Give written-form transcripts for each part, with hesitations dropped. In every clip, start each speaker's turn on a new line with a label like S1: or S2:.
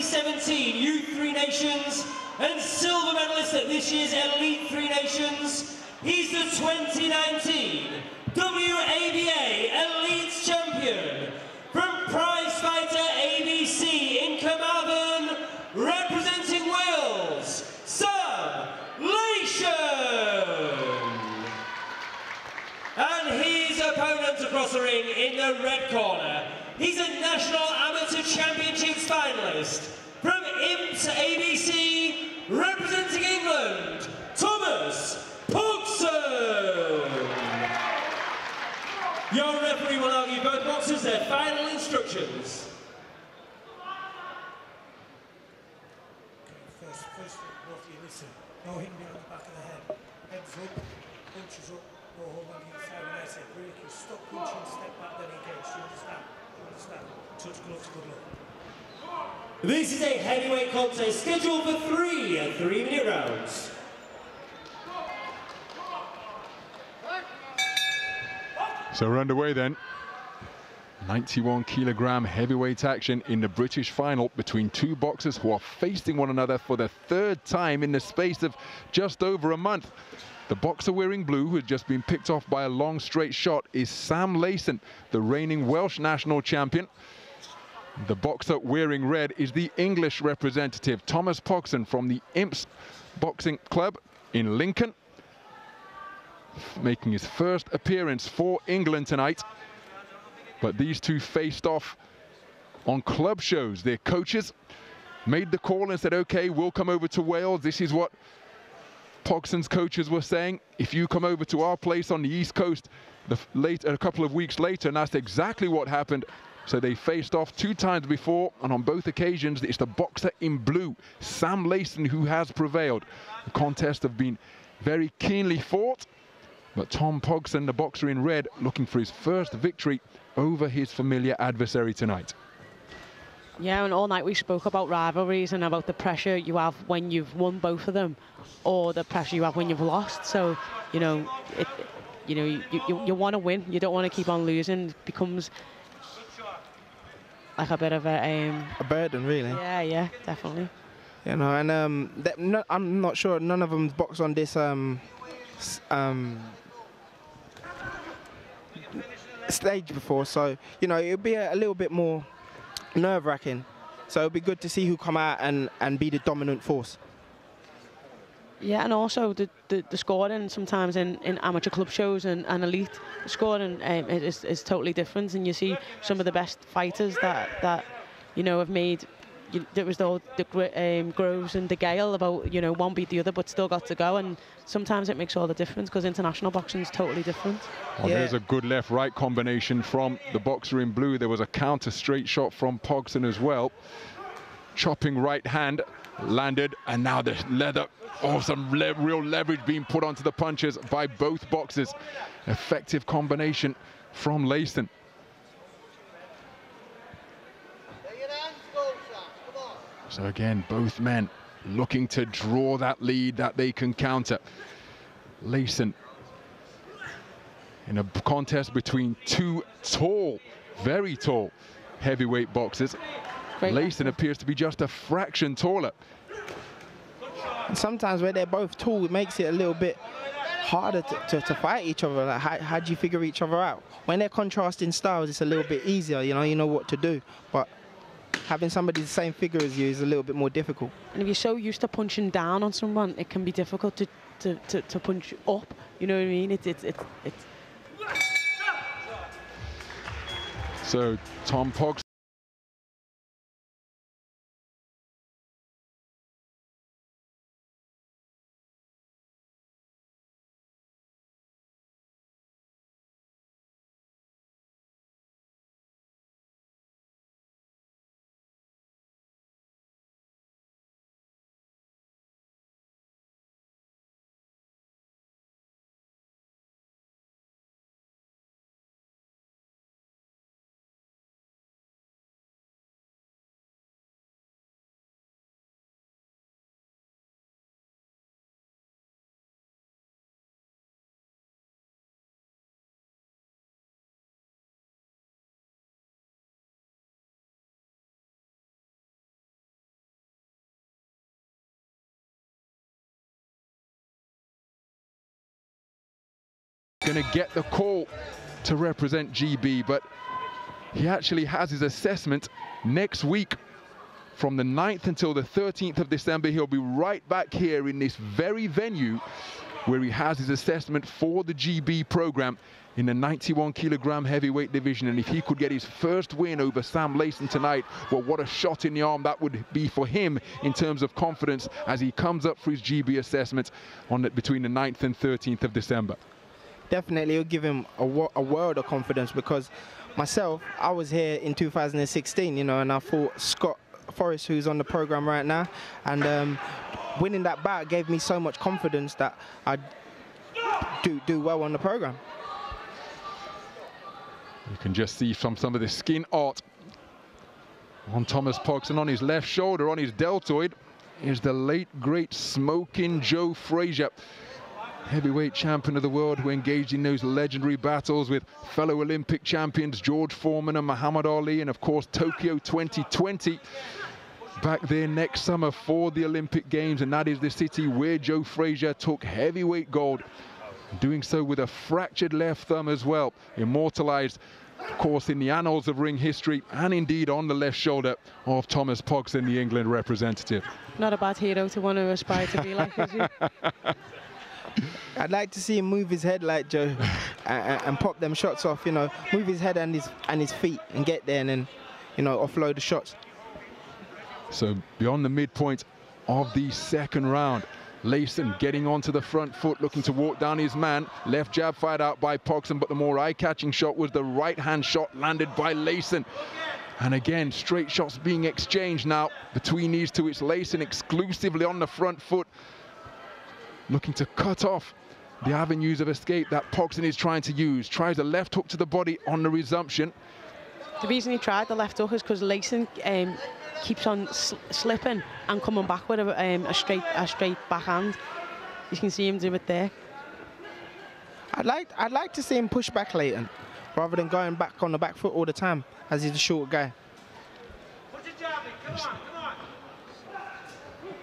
S1: 2017 Youth Three Nations and silver medalist at this year's Elite Three Nations. He's the 2019 WABA Elite Champion from prize fighter ABC in Carmarthen, representing Wales, Leyson. And his opponent across the ring in the red corner, he's a National Amateur Championships finalist from IMPS ABC, representing England, Tom Pogson. Your referee will now give both boxers their final instructions.
S2: First roughly listen. No hitting me on the back of the head. Heads up, punches up, no hold on the inside. When I say break, you stop punching, step back, then engage. Do you understand? Do you understand? Touch gloves, good luck.
S1: This is a heavyweight contest scheduled for 3 3-minute rounds.
S3: So we're underway then. 91-kilogram heavyweight action in the British final between two boxers who are facing one another for the third time in the space of just over a month. The boxer wearing blue, who had just been picked off by a long straight shot, is Sam Leyson, the reigning Welsh national champion. The boxer wearing red is the English representative, Tom Pogson, from the IMPS Boxing Club in Lincoln, making his first appearance for England tonight. But these two faced off on club shows. Their coaches made the call and said, okay, we'll come over to Wales. This is what Pogson's coaches were saying. If you come over to our place on the East Coast a couple of weeks later, and that's exactly what happened. So they faced off 2 times before, and on both occasions, it's the boxer in blue, Sam Leyson, who has prevailed. The contests have been very keenly fought, but Tom Pogson, the boxer in red, looking for his first victory over his familiar adversary tonight.
S4: Yeah, and all night we spoke about rivalries and about the pressure you have when you've won both of them, or the pressure you have when you've lost. So, you know, you want to win. You don't want to keep on losing. It becomes like a bit of a
S5: burden, really.
S4: Yeah, definitely.
S5: You know, and I'm not sure none of them boxed on this stage before, so you know it'll be a little bit more nerve-wracking. So it'll be good to see who come out and be the dominant force.
S4: Yeah, and also the scoring sometimes in amateur club shows and elite, the scoring is totally different, and you see some of the best fighters that you know have made. There was the Groves and the Gale about, you know, one beat the other but still got to go, and sometimes it makes all the difference because international boxing is totally different.
S3: Well, there's a good left-right combination from the boxer in blue. There was a counter straight shot from Pogson as well. Chopping right hand landed, and now the leather. Oh, some real leverage being put onto the punches by both boxers. Effective combination from Leyson. So again, both men looking to draw that lead that they can counter. Leyson in a contest between 2 tall, very tall heavyweight boxers. Leyson appears to be just a fraction taller.
S5: And sometimes when they're both tall, it makes it a little bit harder to fight each other. Like, how do you figure each other out? When they're contrasting styles, it's a little bit easier, you know what to do. But having somebody the same figure as you is a little bit more difficult. And
S4: if you're so used to punching down on someone, it can be difficult to punch up. You know what I mean? It's
S3: So Tom Pogson going to get the call to represent GB, but he actually has his assessment next week. From the 9th until the 13th of December, he'll be right back here in this very venue where he has his assessment for the GB program in the 91 kilogram heavyweight division. And if he could get his first win over Sam Leyson tonight, well, what a shot in the arm that would be for him in terms of confidence as he comes up for his GB assessment between the 9th and 13th of December.
S5: Definitely, it'll give him a world of confidence, because myself, I was here in 2016, you know, and I fought Scott Forrest, who's on the program right now, and winning that bout gave me so much confidence that I'd do well on the program.
S3: You can just see from some of the skin art on Thomas Pogson. On his left shoulder, on his deltoid, is the late great Smoking Joe Frazier, heavyweight champion of the world, who engaged in those legendary battles with fellow Olympic champions George Foreman and Muhammad Ali, and of course Tokyo 2020 back there next summer for the Olympic Games. And that is the city where Joe Frazier took heavyweight gold, doing so with a fractured left thumb as well, immortalized of course in the annals of ring history, and indeed on the left shoulder of Thomas Pogson, the England representative.
S4: Not a bad hero to want to aspire to be like, is he?
S5: I'd like to see him move his head like Joe and pop them shots off, you know, move his head and his feet and get there and then, you know, offload the shots.
S3: So beyond the midpoint of the second round, Leyson getting onto the front foot, looking to walk down his man. Left jab fired out by Pogson, but the more eye-catching shot was the right-hand shot landed by Leyson. And again, straight shots being exchanged now between these two. It's Leyson exclusively on the front foot, looking to cut off the avenues of escape that Pogson is trying to use. Tries a left hook to the body on the resumption.
S4: The reason he tried the left hook is because Leyson keeps on slipping and coming back with a straight backhand. You can see him do it there.
S5: I'd like to see him push back Leyton rather than going back on the back foot all the time, as he's a short guy.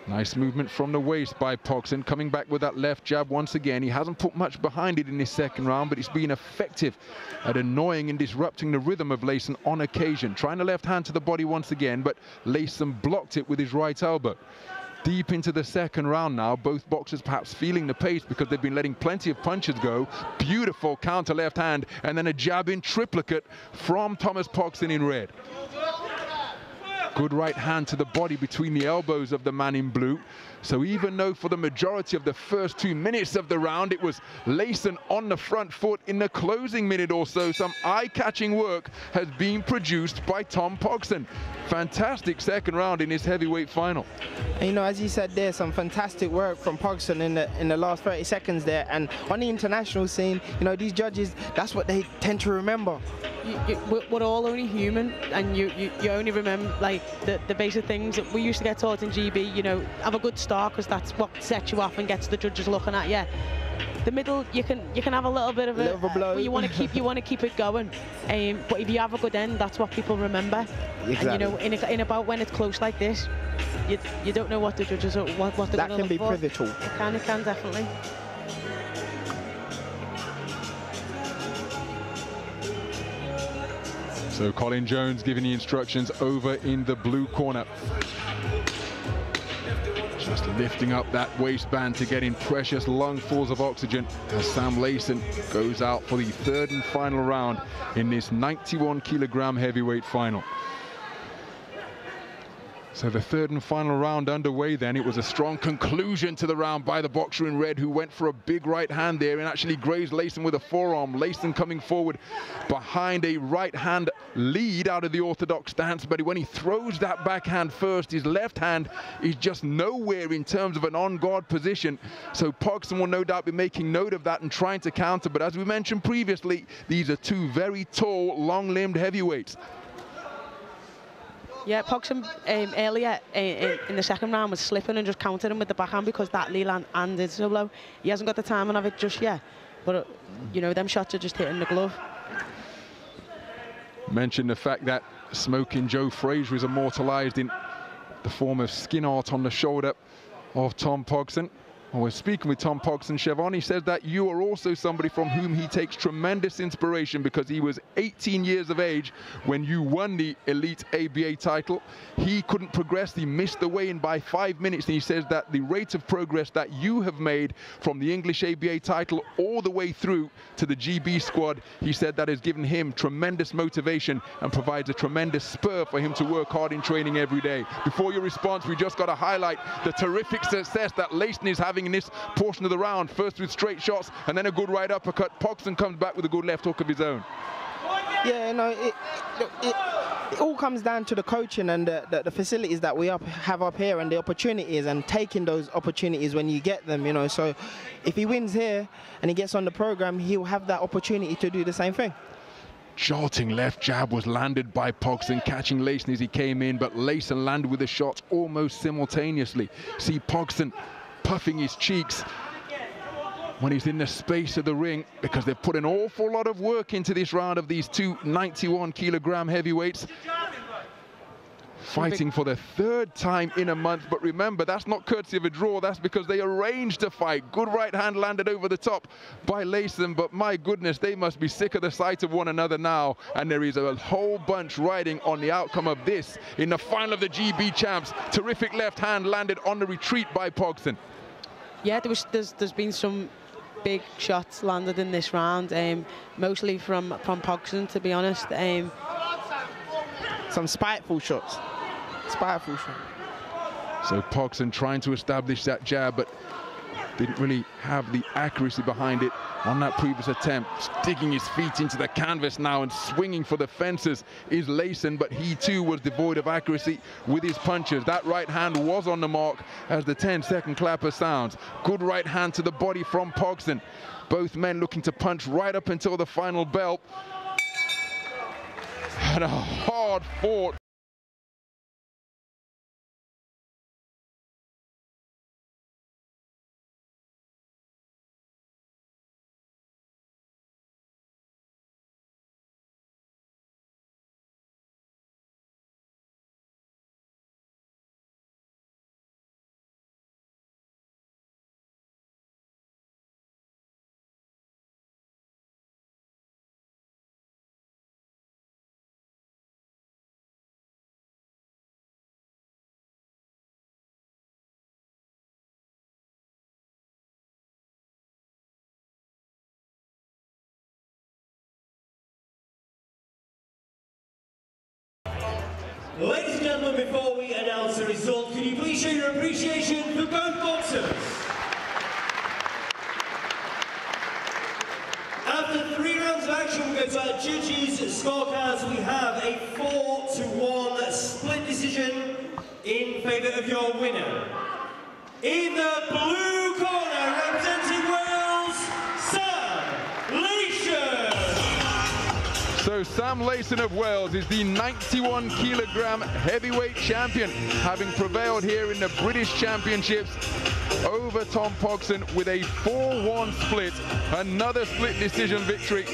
S3: Nice movement from the waist by Pogson, coming back with that left jab once again. He hasn't put much behind it in this second round, but it's been effective at annoying and disrupting the rhythm of Leyson on occasion. Trying the left hand to the body once again, but Leyson blocked it with his right elbow. Deep into the second round now, both boxers perhaps feeling the pace because they've been letting plenty of punches go. Beautiful counter left hand, and then a jab in triplicate from Thomas Pogson in red. Good right hand to the body between the elbows of the man in blue. So even though for the majority of the first 2 minutes of the round it was Leyson on the front foot, in the closing minute or so some eye-catching work has been produced by Tom Pogson. Fantastic second round in his heavyweight final.
S5: And, you know, as you said there, some fantastic work from Pogson in the last 30 seconds there. And on the international scene, you know, these judges, that's what they tend to remember.
S4: We're all only human, and you only remember like the basic things that we used to get taught in GB. You know, have a good start because that's what sets you off and gets the judges looking at you. The middle, you can have a little bit of a
S5: blow.
S4: You want to keep it going. But if you have a good end, that's what people remember.
S5: Exactly.
S4: And you know, in about when it's close like this, you don't know what the judges are what they're
S5: that
S4: going to look for.
S5: That can be pivotal.
S4: It can definitely.
S3: So Colin Jones giving the instructions over in the blue corner. Just lifting up that waistband to get in precious lungfuls of oxygen as Sam Leyson goes out for the third and final round in this 91 kilogram heavyweight final. So the third and final round underway then. It was a strong conclusion to the round by the boxer in red, who went for a big right hand there and actually grazed Leyson with a forearm. Leyson coming forward behind a right hand lead out of the orthodox stance, but when he throws that backhand first, his left hand is just nowhere in terms of an on-guard position. So Pogson will no doubt be making note of that and trying to counter, but as we mentioned previously, these are two very tall, long-limbed heavyweights.
S4: Yeah, Pogson earlier in the second round was slipping and just countered him with the backhand because that lead hand is so low. He hasn't got the timing of it just yet, but you know, them shots are just hitting the glove.
S3: Mentioned the fact that Smoking Joe Frazier is immortalized in the form of skin art on the shoulder of Tom Pogson. We're speaking with Tom Pogson, Siobhan. He says that you are also somebody from whom he takes tremendous inspiration because he was 18 years of age when you won the Elite ABA title. He couldn't progress. He missed the weigh-in by 5 minutes. And he says that the rate of progress that you have made from the English ABA title all the way through to the GB squad, he said that has given him tremendous motivation and provides a tremendous spur for him to work hard in training every day. Before your response, we just got to highlight the terrific success that Leyson is having in this portion of the round, first with straight shots and then a good right uppercut. Pogson comes back with a good left hook of his own.
S5: Yeah, you know, it all comes down to the coaching and the facilities that we have up here and the opportunities and taking those opportunities when you get them, you know. So if he wins here and he gets on the program, he'll have that opportunity to do the same thing.
S3: Jolting left jab was landed by Pogson, catching Leyson as he came in, but Leyson landed with the shots almost simultaneously. See Pogson puffing his cheeks when he's in the space of the ring because they've put an awful lot of work into this round of these two 91-kilogram heavyweights. Fighting for the third time in a month, but remember, that's not courtesy of a draw, that's because they arranged to fight. Good right hand landed over the top by Leyson, but my goodness, they must be sick of the sight of one another now, and there is a whole bunch riding on the outcome of this in the final of the GB champs. Terrific left hand landed on the retreat by Pogson.
S4: Yeah, there's been some big shots landed in this round, mostly from Pogson, to be honest.
S5: Some spiteful shots. Spiteful shot.
S3: So Pogson trying to establish that jab, but didn't really have the accuracy behind it on that previous attempt. Sticking his feet into the canvas now and swinging for the fences is Leyson, but he too was devoid of accuracy with his punches. That right hand was on the mark as the 10-second clapper sounds. Good right hand to the body from Pogson. Both men looking to punch right up until the final bell. And a hard fought
S1: Ladies and gentlemen, before we announce the result, can you please show your appreciation for both boxers? After 3 rounds of action, we go to our judges' scorecards. We have a 4-1 split decision in favour of your winner. In the blue corner, representing Wales, Sam Leyson.
S3: So Sam Leyson of Wales is the 91-kilogram heavyweight champion, having prevailed here in the British Championships over Tom Pogson with a 4-1 split, another split decision victory.